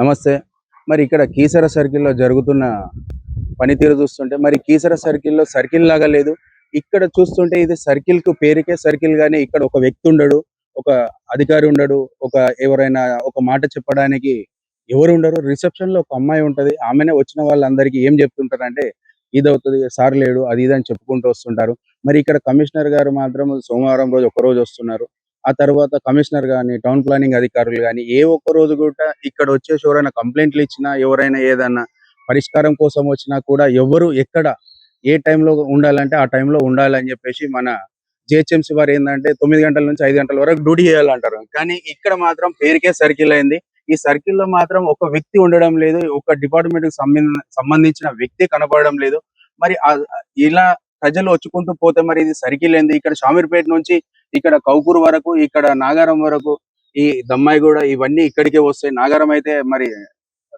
నమస్తే. మరి ఇక్కడ కీసర సర్కిల్‌లో జరుగుతున్న పనితీరు చూస్తుంటే మరి కీసర సర్కిల్‌లో సర్కిల్ లాగా లేదు. ఇక్కడ చూస్తుంటే ఇది సర్కిల్‌కు పేరుకే సర్కిల్ గాని ఇక్కడ ఒక వ్యక్తి ఉండడు. ఒక అధికారి ఉండడు. ఎవరైనా ఒక మాట చెప్పడానికి ఎవరు ఉండరు. రిసెప్షన్‌లో ఒక అమ్మాయి ఉంటది. ఆమెనే వచ్చిన వాళ్ళందరికీ ఏం చెప్తుంటారంటే ఇదవుతది, సార్ లేడు, అది ఇది అని చెప్పుకుంటూ వస్తుంటారు. మరి ఇక్కడ కమిషనర్ గారు మాత్రం సోమవారం రోజు ఒక్కరోజు వస్తున్నారు. ఆ తర్వాత కమిషనర్ గాని, టౌన్ ప్లానింగ్ అధికారులు గాని ఏ ఒక్క రోజు కూడా ఇక్కడ వచ్చేసి ఎవరైనా కంప్లెయింట్లు ఇచ్చినా, ఎవరైనా ఏదన్నా పరిష్కారం కోసం వచ్చినా కూడా ఎవరు ఎక్కడ ఏ టైంలో ఉండాలంటే ఆ టైంలో ఉండాలని చెప్పేసి మన జీహెచ్ఎంసీ వారు ఏందంటే 9 గంటల నుంచి 5 గంటల వరకు డ్యూటీ చేయాలంటారు. కానీ ఇక్కడ మాత్రం పేరుకే సర్కిల్ అయింది. ఈ సర్కిల్‌లో మాత్రం ఒక వ్యక్తి ఉండడం లేదు. ఒక డిపార్ట్‌మెంట్‌కి సంబంధించిన వ్యక్తి కనపడడం లేదు. మరి ఇలా ప్రజలు వచ్చుకుంటూ పోతే మరి ఇది సర్కిల్ ఏంది? ఇక్కడ షామీర్పేట నుంచి ఇక్కడ కౌకూరు వరకు, ఇక్కడ నాగారం వరకు, ఈ దమ్మాయిగూడ ఇవన్నీ ఇక్కడికే వస్తాయి. నాగారం అయితే మరి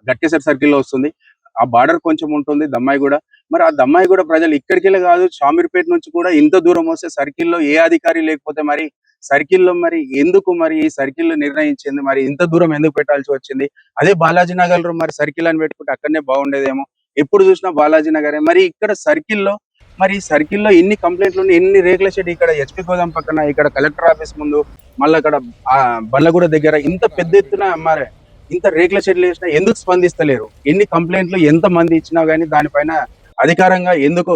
గట్కేసర్ సర్కిల్‌లో వస్తుంది. ఆ బార్డర్ కొంచెం ఉంటుంది దమ్మాయిగూడ. మరి ఆ దమ్మాయిగూడ ప్రజలు ఇక్కడికెళ్ళే కాదు, షామీర్పేట నుంచి కూడా ఇంత దూరం వస్తే సర్కిల్‌లో ఏ అధికారి లేకపోతే మరి సర్కిల్‌లో మరి ఎందుకు మరి ఈ సర్కిల్ నిర్ణయించింది? మరి ఇంత దూరం ఎందుకు పెట్టాల్సి వచ్చింది? అదే బాలాజీ నగర్‌లో మరి సర్కిల్ అని పెట్టుకుంటే అక్కడనే బాగుండేదేమో. ఎప్పుడు చూసినా బాలాజీ నగరే. మరి ఇక్కడ సర్కిల్‌లో ఇన్ని కంప్లెయింట్లు ఉన్నాయి, ఇన్ని రేకుల షెడ్ ఇక్కడ హెచ్‌పీ గోదాం పక్కన, ఇక్కడ కలెక్టర్ ఆఫీస్ ముందు, మళ్ళీ అక్కడ బండ్లగూడ దగ్గర ఇంత పెద్ద ఎత్తున మరి ఇంత రేకుల షెడ్లు వేసినా ఎందుకు స్పందిస్తలేరు? ఎన్ని కంప్లైంట్లు ఎంత మంది ఇచ్చినా గానీ దానిపైన అధికారంగా ఎందుకు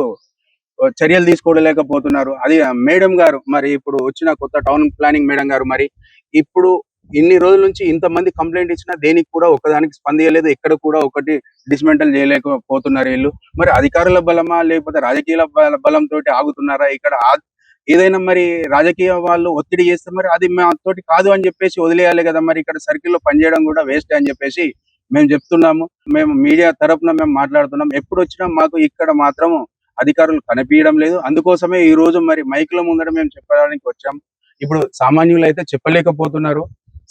చర్యలు తీసుకోలేకపోతున్నారు? అది మేడం గారు మరి ఇప్పుడు వచ్చిన కొత్త టౌన్ ప్లానింగ్ మేడం గారు మరి ఇప్పుడు ఇన్ని రోజుల నుంచి ఇంతమంది కంప్లైంట్ ఇచ్చినా దేనికి కూడా ఒకదానికి స్పందించలేదు. ఎక్కడ కూడా ఒకటి డిస్మెంటల్ చేయలేకపోతున్నారు వీళ్ళు. మరి అధికారుల బలమా లేకపోతే రాజకీయ బలంతోటి ఆగుతున్నారా? ఇక్కడ ఏదైనా మరి రాజకీయ వాళ్ళు ఒత్తిడి చేస్తే మరి అది మాతోటి కాదు అని చెప్పేసి వదిలేయాలి కదా. మరి ఇక్కడ సర్కిల్‌లో పనిచేయడం కూడా వేస్ట్ అని చెప్పేసి మేము చెప్తున్నాము. మేము మీడియా తరపున మేము మాట్లాడుతున్నాం. ఎప్పుడొచ్చినా మాకు ఇక్కడ మాత్రం అధికారులు కనిపియడం లేదు. అందుకోసమే ఈ రోజు మరి మైక్‌ల ముందర మేము చెప్పడానికి వచ్చాం. ఇప్పుడు సామాన్యులు అయితే చెప్పలేకపోతున్నారు.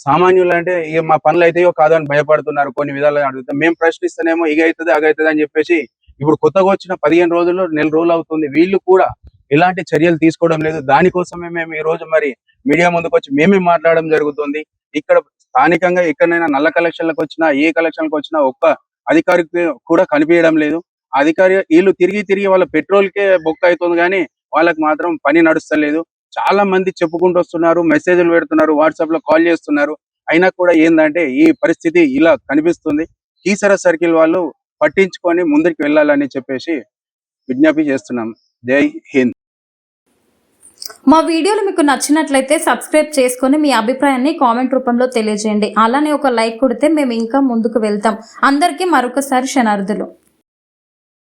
సామాన్యులు అంటే ఇక మా పనులు అయితాయో కాదో అని భయపడుతున్నారు. కొన్ని విధాలుగా అడుగుతాం. మేము ప్రశ్నిస్తేనేమో ఇగైతది, అగైతది అని చెప్పేసి ఇప్పుడు కొత్తగా వచ్చిన 15 రోజుల్లో, నెల రోజులు అవుతుంది. వీళ్ళు కూడా ఎలాంటి చర్యలు తీసుకోవడం లేదు. దానికోసమే మేము ఈ రోజు మరి మీడియా ముందుకొచ్చి మేమే మాట్లాడడం జరుగుతుంది. ఇక్కడ స్థానికంగా ఎక్కడైనా నల్ల కలెక్షన్లకు వచ్చినా, ఏ కలెక్షన్‌లకు వచ్చినా ఒక్క అధికారికి కూడా కనిపియడం లేదు. ఆ అధికారి వీళ్ళు తిరిగి వాళ్ళ పెట్రోల్‌కే బొక్క అయితుంది గానీ వాళ్ళకి మాత్రం పని నడుస్తలేదు. చాలా మంది చెప్పుకుంటూ వస్తున్నారు, మెసేజ్‌లు పెడుతున్నారు, వాట్సాప్‌లో కాల్ చేస్తున్నారు. అయినా కూడా ఏందంటే ఈ పరిస్థితి ఇలా కనిపిస్తుంది. కీసర సర్కిల్ వాళ్ళు పట్టించుకొని ముందుకు వెళ్ళాలని చెప్పేసి విజ్ఞప్తి చేస్తున్నాం. జై హింద్. మా వీడియోలు మీకు నచ్చినట్లయితే సబ్స్క్రైబ్ చేసుకొని మీ అభిప్రాయాన్ని కామెంట్ రూపంలో తెలియజేయండి. అలానే ఒక లైక్ కొడితే మేము ఇంకా ముందుకు వెళ్తాం. అందరికీ మరొకసారి శనార్థులు.